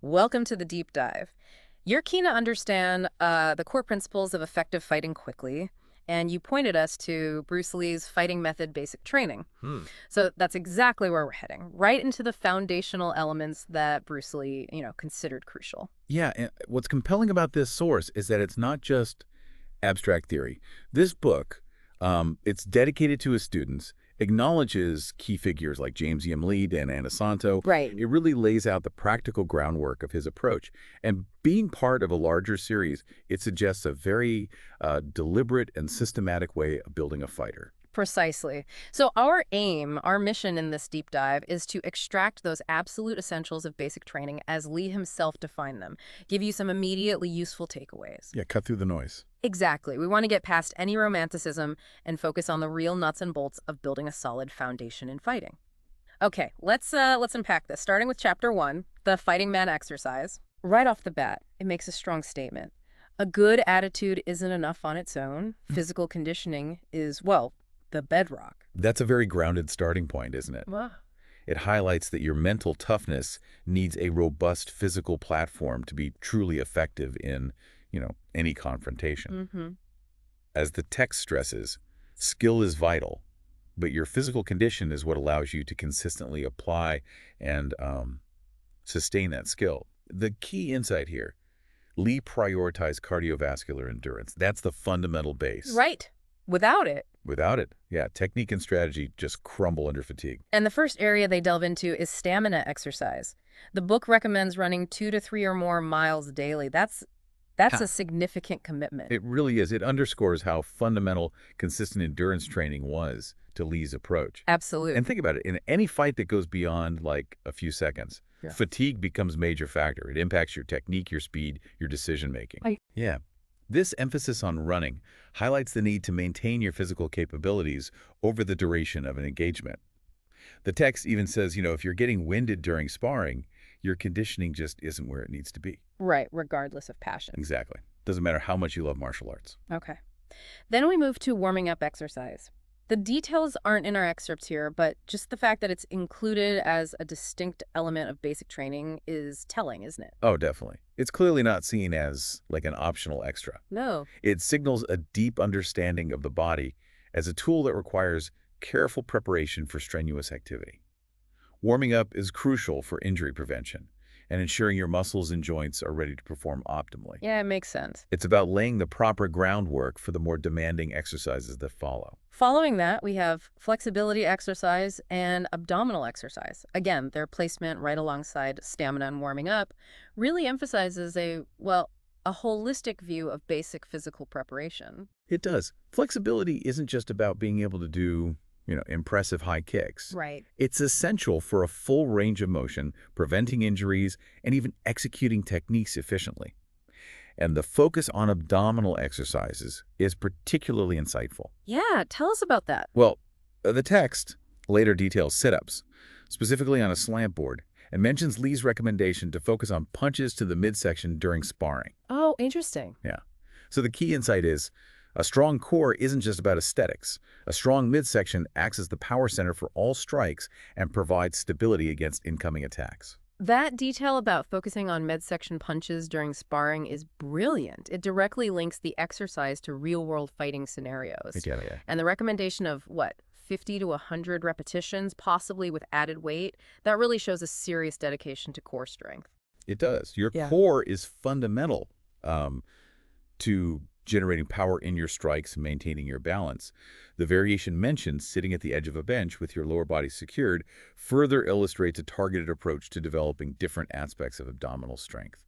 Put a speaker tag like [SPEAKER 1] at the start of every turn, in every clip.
[SPEAKER 1] Welcome to the deep dive. You're keen to understand the core principles of effective fighting quickly, and you pointed us to Bruce Lee's fighting method basic training.
[SPEAKER 2] Hmm.
[SPEAKER 1] So that's exactly where we're heading, right into the foundational elements that Bruce Lee, considered crucial.
[SPEAKER 2] Yeah, and what's compelling about this source is that it's not just abstract theory. This book, it's dedicated to his students, acknowledges key figures like James E. M. Lee and Anna Santo.
[SPEAKER 1] Right.
[SPEAKER 2] It really lays out the practical groundwork of his approach. And being part of a larger series, it suggests a very deliberate and systematic way of building a fighter.
[SPEAKER 1] Precisely. So our aim, our mission in this deep dive is to extract those absolute essentials of basic training as Lee himself defined them, give you some immediately useful takeaways.
[SPEAKER 2] Yeah, cut through the noise.
[SPEAKER 1] Exactly. We want to get past any romanticism and focus on the real nuts and bolts of building a solid foundation in fighting. Okay, let's unpack this. Starting with chapter 1, the fighting man exercise. Right off the bat, it makes a strong statement. A good attitude isn't enough on its own. Physical conditioning is, well, the bedrock.
[SPEAKER 2] That's a very grounded starting point, isn't it?
[SPEAKER 1] Well,
[SPEAKER 2] It highlights that your mental toughness needs a robust physical platform to be truly effective in, any confrontation.
[SPEAKER 1] mm-hmm.
[SPEAKER 2] As the text stresses, skill is vital, but your physical condition is what allows you to consistently apply and sustain that skill. The key insight here, Lee prioritized cardiovascular endurance. That's the fundamental base.
[SPEAKER 1] Right. Without it.
[SPEAKER 2] Without it, technique and strategy just crumble under fatigue.
[SPEAKER 1] And the first area they delve into is stamina exercise. The book recommends running 2 to 3 or more miles daily. That's
[SPEAKER 2] Ha,
[SPEAKER 1] a significant commitment.
[SPEAKER 2] It really is. It underscores how fundamental consistent endurance training was to Lee's approach.
[SPEAKER 1] Absolute.
[SPEAKER 2] And think about it, in any fight that goes beyond like a few seconds,
[SPEAKER 1] Yeah.
[SPEAKER 2] fatigue becomes a major factor. It impacts your technique, your speed, your decision making.
[SPEAKER 1] Right.
[SPEAKER 2] Yeah. This emphasis on running highlights the need to maintain your physical capabilities over the duration of an engagement. The text even says, if you're getting winded during sparring, your conditioning just isn't where it needs to be.
[SPEAKER 1] Right, regardless of passion.
[SPEAKER 2] Exactly. Doesn't matter how much you love martial arts.
[SPEAKER 1] Okay. Then we move to warming up exercise. The details aren't in our excerpts here, but just the fact that it's included as a distinct element of basic training is telling, isn't it?
[SPEAKER 2] Oh, definitely. It's clearly not seen as like an optional extra.
[SPEAKER 1] No.
[SPEAKER 2] It signals a deep understanding of the body as a tool that requires careful preparation for strenuous activity. Warming up is crucial for injury prevention and ensuring your muscles and joints are ready to perform optimally.
[SPEAKER 1] Yeah, it makes sense.
[SPEAKER 2] It's about laying the proper groundwork for the more demanding exercises that follow.
[SPEAKER 1] Following that, we have flexibility exercise and abdominal exercise. Again, their placement right alongside stamina and warming up really emphasizes a holistic view of basic physical preparation.
[SPEAKER 2] It does. Flexibility isn't just about being able to do, impressive high kicks.
[SPEAKER 1] Right.
[SPEAKER 2] It's essential for a full range of motion, preventing injuries, and even executing techniques efficiently. And the focus on abdominal exercises is particularly insightful.
[SPEAKER 1] Yeah, tell us about that.
[SPEAKER 2] Well, the text later details sit-ups, specifically on a slant board, and mentions Lee's recommendation to focus on punches to the midsection during sparring.
[SPEAKER 1] Oh, interesting.
[SPEAKER 2] Yeah. So the key insight is a strong core isn't just about aesthetics. A strong midsection acts as the power center for all strikes and provides stability against incoming attacks.
[SPEAKER 1] That detail about focusing on midsection punches during sparring is brilliant. It directly links the exercise to real-world fighting scenarios.
[SPEAKER 2] Yeah.
[SPEAKER 1] And the recommendation of, 50 to 100 repetitions, possibly with added weight, that really shows a serious dedication to core strength.
[SPEAKER 2] It does. Your
[SPEAKER 1] Yeah.
[SPEAKER 2] core is fundamental to generating power in your strikes and maintaining your balance. The variation mentioned, sitting at the edge of a bench with your lower body secured, further illustrates a targeted approach to developing different aspects of abdominal strength.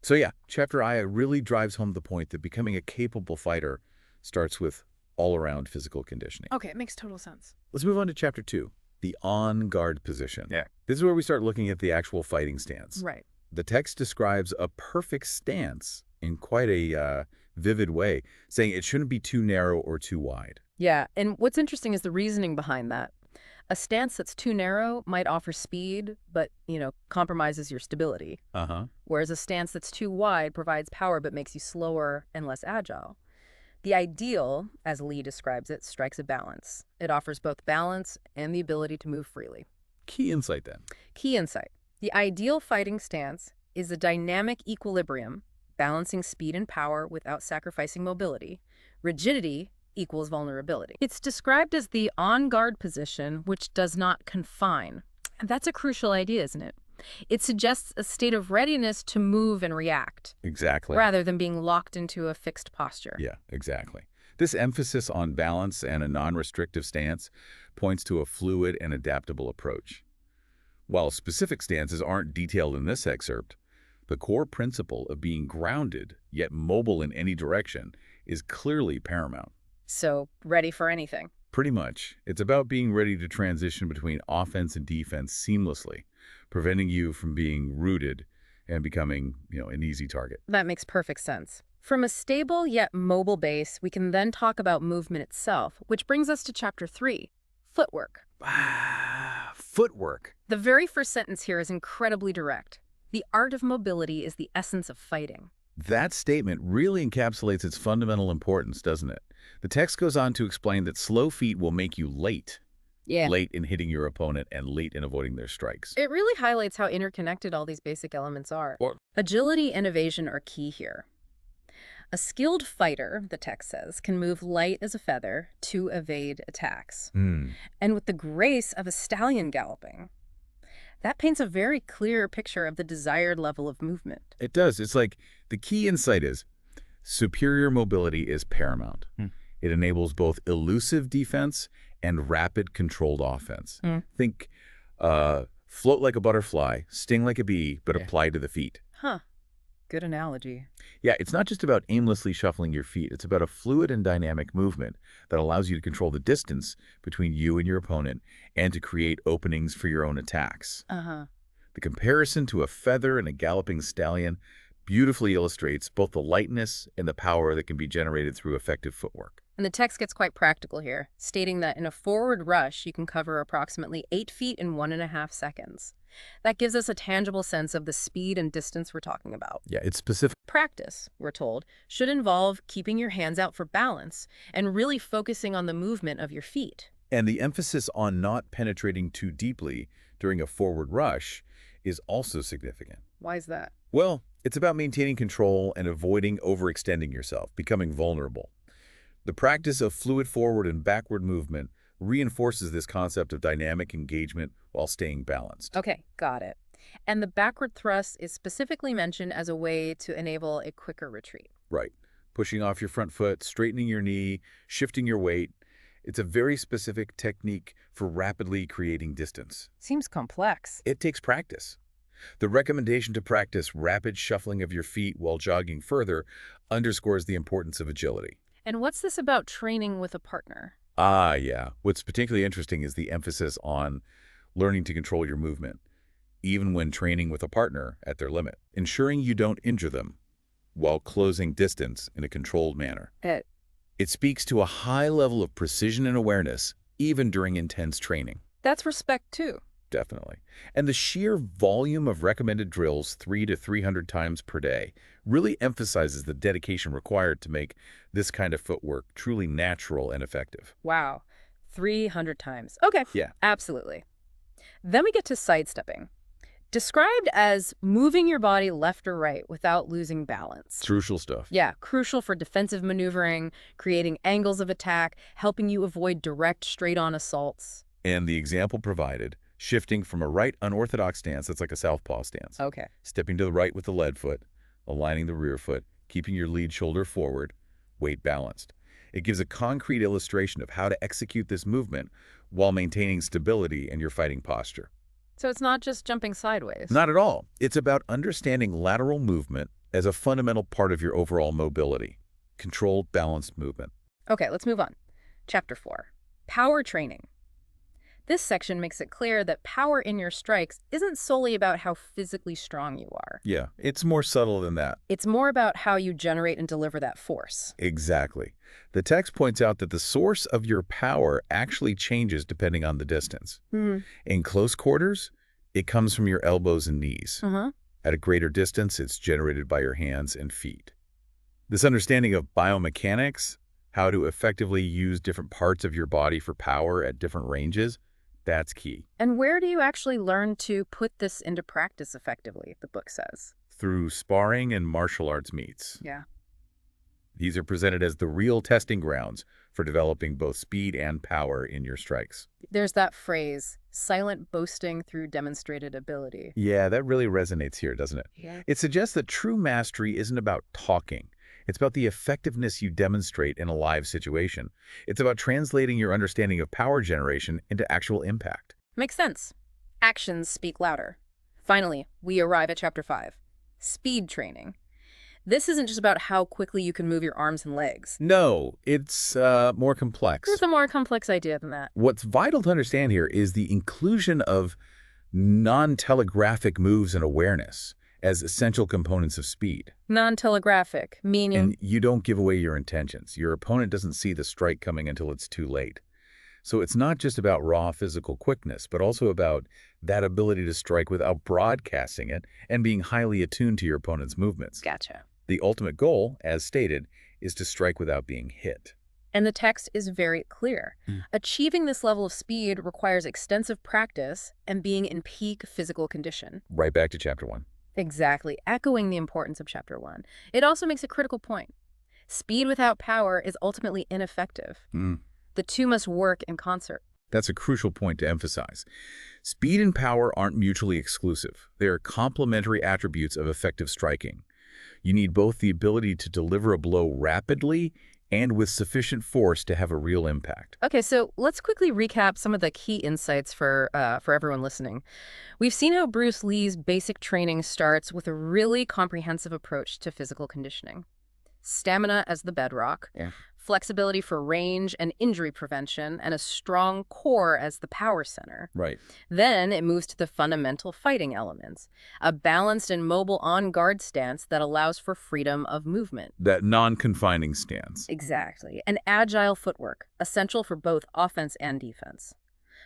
[SPEAKER 2] So yeah, Chapter I really drives home the point that becoming a capable fighter starts with all-around physical conditioning.
[SPEAKER 1] Okay, it makes total sense.
[SPEAKER 2] Let's move on to Chapter 2, the on-guard position.
[SPEAKER 3] Yeah.
[SPEAKER 2] This is where we start looking at the actual fighting stance.
[SPEAKER 1] Right.
[SPEAKER 2] The text describes a perfect stance in quite a vivid way, saying it shouldn't be too narrow or too wide.
[SPEAKER 1] Yeah, and what's interesting is the reasoning behind that. A stance that's too narrow might offer speed, but, compromises your stability.
[SPEAKER 2] Uh-huh.
[SPEAKER 1] Whereas a stance that's too wide provides power but makes you slower and less agile. The ideal, as Lee describes it, strikes a balance. It offers both balance and the ability to move freely.
[SPEAKER 2] Key insight then.
[SPEAKER 1] Key insight. The ideal fighting stance is a dynamic equilibrium, balancing speed and power without sacrificing mobility. Rigidity equals vulnerability. It's described as the on-guard position, which does not confine. And that's a crucial idea, isn't it? It suggests a state of readiness to move and react,
[SPEAKER 2] Exactly.
[SPEAKER 1] rather than being locked into a fixed posture.
[SPEAKER 2] Yeah, exactly. This emphasis on balance and a non-restrictive stance points to a fluid and adaptable approach. While specific stances aren't detailed in this excerpt, the core principle of being grounded, yet mobile in any direction, is clearly paramount.
[SPEAKER 1] So, ready for anything.
[SPEAKER 2] Pretty much. It's about being ready to transition between offense and defense seamlessly, preventing you from being rooted and becoming, an easy target.
[SPEAKER 1] That makes perfect sense. From a stable yet mobile base, we can then talk about movement itself, which brings us to Chapter 3, footwork.
[SPEAKER 2] Footwork.
[SPEAKER 1] The very first sentence here is incredibly direct. The art of mobility is the essence of fighting.
[SPEAKER 2] That statement really encapsulates its fundamental importance, doesn't it? The text goes on to explain that slow feet will make you late.
[SPEAKER 1] Yeah.
[SPEAKER 2] Late in hitting your opponent and late in avoiding their strikes.
[SPEAKER 1] It really highlights how interconnected all these basic elements are. Agility and evasion are key here. A skilled fighter, the text says, can move light as a feather to evade attacks. And with the grace of a stallion galloping. That paints a very clear picture of the desired level of movement.
[SPEAKER 2] It does. It's like the key insight is superior mobility is paramount. It enables both elusive defense and rapid controlled offense. Think float like a butterfly, sting like a bee, but apply to the feet.
[SPEAKER 1] Huh. Good analogy.
[SPEAKER 2] Yeah, it's not just about aimlessly shuffling your feet. It's about a fluid and dynamic movement that allows you to control the distance between you and your opponent and to create openings for your own attacks. The comparison to a feather and a galloping stallion beautifully illustrates both the lightness and the power that can be generated through effective footwork.
[SPEAKER 1] And the text gets quite practical here, stating that in a forward rush, you can cover approximately 8 feet in 1.5 seconds. That gives us a tangible sense of the speed and distance we're talking about.
[SPEAKER 2] Yeah, it's specific.
[SPEAKER 1] Practice, we're told, should involve keeping your hands out for balance and really focusing on the movement of your feet.
[SPEAKER 2] And the emphasis on not penetrating too deeply during a forward rush is also significant.
[SPEAKER 1] Why is that?
[SPEAKER 2] Well, it's about maintaining control and avoiding overextending yourself, becoming vulnerable. The practice of fluid forward and backward movement reinforces this concept of dynamic engagement while staying balanced.
[SPEAKER 1] Okay, got it. And the backward thrust is specifically mentioned as a way to enable a quicker retreat.
[SPEAKER 2] Right. Pushing off your front foot, straightening your knee, shifting your weight. It's a very specific technique for rapidly creating distance.
[SPEAKER 1] Seems complex.
[SPEAKER 2] It takes practice. The recommendation to practice rapid shuffling of your feet while jogging further underscores the importance of agility.
[SPEAKER 1] And what's this about training with a partner?
[SPEAKER 2] Yeah. What's particularly interesting is the emphasis on learning to control your movement, even when training with a partner at their limit, ensuring you don't injure them while closing distance in a controlled manner. It speaks to a high level of precision and awareness, even during intense training.
[SPEAKER 1] That's respect, too.
[SPEAKER 2] Definitely. And the sheer volume of recommended drills 300 to 300 times per day really emphasizes the dedication required to make this kind of footwork truly natural and effective.
[SPEAKER 1] Wow. 300 times. Okay.
[SPEAKER 2] Yeah.
[SPEAKER 1] Absolutely. Then we get to sidestepping. Described as moving your body left or right without losing balance.
[SPEAKER 2] Crucial stuff.
[SPEAKER 1] Yeah, crucial for defensive maneuvering, creating angles of attack, helping you avoid direct straight-on assaults.
[SPEAKER 2] And the example provided, shifting from a right unorthodox stance, that's like a southpaw stance.
[SPEAKER 1] Okay.
[SPEAKER 2] Stepping to the right with the lead foot, aligning the rear foot, keeping your lead shoulder forward, weight balanced. It gives a concrete illustration of how to execute this movement while maintaining stability in your fighting posture.
[SPEAKER 1] So it's not just jumping sideways.
[SPEAKER 2] Not at all. It's about understanding lateral movement as a fundamental part of your overall mobility. Controlled, balanced movement.
[SPEAKER 1] Okay, let's move on. Chapter 4. Power training. This section makes it clear that power in your strikes isn't solely about how physically strong you are.
[SPEAKER 2] Yeah, it's more subtle than that.
[SPEAKER 1] It's more about how you generate and deliver that force.
[SPEAKER 2] Exactly. The text points out that the source of your power actually changes depending on the distance. In close quarters, it comes from your elbows and knees. At a greater distance, it's generated by your hands and feet. This understanding of biomechanics, how to effectively use different parts of your body for power at different ranges, That's key.
[SPEAKER 1] And where do you actually learn to put this into practice effectively, the book says?
[SPEAKER 2] Through sparring and martial arts meets.
[SPEAKER 1] Yeah.
[SPEAKER 2] These are presented as the real testing grounds for developing both speed and power in your strikes.
[SPEAKER 1] There's that phrase, silent boasting through demonstrated ability.
[SPEAKER 2] Yeah, that really resonates here, doesn't it?
[SPEAKER 1] Yeah.
[SPEAKER 2] It suggests that true mastery isn't about talking. It's about the effectiveness you demonstrate in a live situation. It's about translating your understanding of power generation into actual impact.
[SPEAKER 1] Makes sense. Actions speak louder. Finally, we arrive at chapter 5, speed training. This isn't just about how quickly you can move your arms and legs.
[SPEAKER 2] No, it's more complex.
[SPEAKER 1] There's a more complex idea than that.
[SPEAKER 2] What's vital to understand here is the inclusion of non-telegraphic moves and awareness as essential components of speed.
[SPEAKER 1] Non-telegraphic, meaning...
[SPEAKER 2] And you don't give away your intentions. Your opponent doesn't see the strike coming until it's too late. So it's not just about raw physical quickness, but also about that ability to strike without broadcasting it and being highly attuned to your opponent's movements.
[SPEAKER 1] Gotcha.
[SPEAKER 2] The ultimate goal, as stated, is to strike without being hit.
[SPEAKER 1] And the text is very clear. Achieving this level of speed requires extensive practice and being in peak physical condition.
[SPEAKER 2] Right back to chapter 1.
[SPEAKER 1] Exactly, echoing the importance of chapter 1. It also makes a critical point. Speed without power is ultimately ineffective. The two must work in concert.
[SPEAKER 2] That's a crucial point to emphasize. Speed and power aren't mutually exclusive. They are complementary attributes of effective striking. You need both the ability to deliver a blow rapidly and with sufficient force to have a real impact.
[SPEAKER 1] Okay, so let's quickly recap some of the key insights for everyone listening. We've seen how Bruce Lee's basic training starts with a really comprehensive approach to physical conditioning. Stamina as the bedrock, flexibility for range and injury prevention, and a strong core as the power center.
[SPEAKER 2] Right.
[SPEAKER 1] Then it moves to the fundamental fighting elements, a balanced and mobile on-guard stance that allows for freedom of movement.
[SPEAKER 2] That non-confining stance.
[SPEAKER 1] Exactly. And agile footwork, essential for both offense and defense.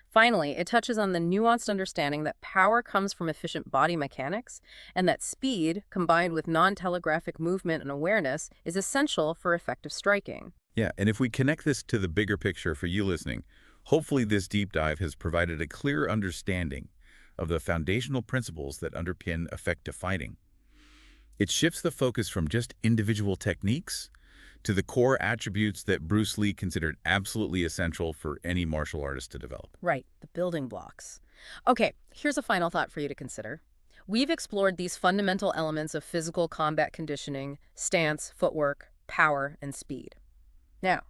[SPEAKER 1] Finally, it touches on the nuanced understanding that power comes from efficient body mechanics and that speed, combined with non-telegraphic movement and awareness, is essential for effective striking.
[SPEAKER 2] Yeah, and if we connect this to the bigger picture for you listening, hopefully this deep dive has provided a clear understanding of the foundational principles that underpin effective fighting. It shifts the focus from just individual techniques to the core attributes that Bruce Lee considered absolutely essential for any martial artist to develop.
[SPEAKER 1] Right, the building blocks. Okay, here's a final thought for you to consider. We've explored these fundamental elements of physical combat conditioning, stance, footwork, power, and speed. Now,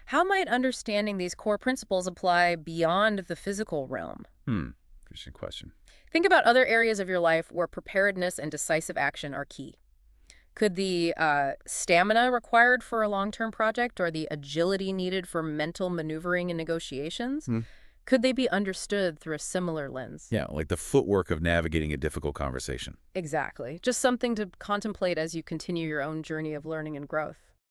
[SPEAKER 1] how might understanding these core principles apply beyond the physical realm?
[SPEAKER 2] Interesting question.
[SPEAKER 1] Think about other areas of your life where preparedness and decisive action are key. Could the stamina required for a long-term project or the agility needed for mental maneuvering and negotiations, could they be understood through a similar lens?
[SPEAKER 2] Yeah, like the footwork of navigating a difficult conversation.
[SPEAKER 1] Exactly. Just something to contemplate as you continue your own journey of learning and growth.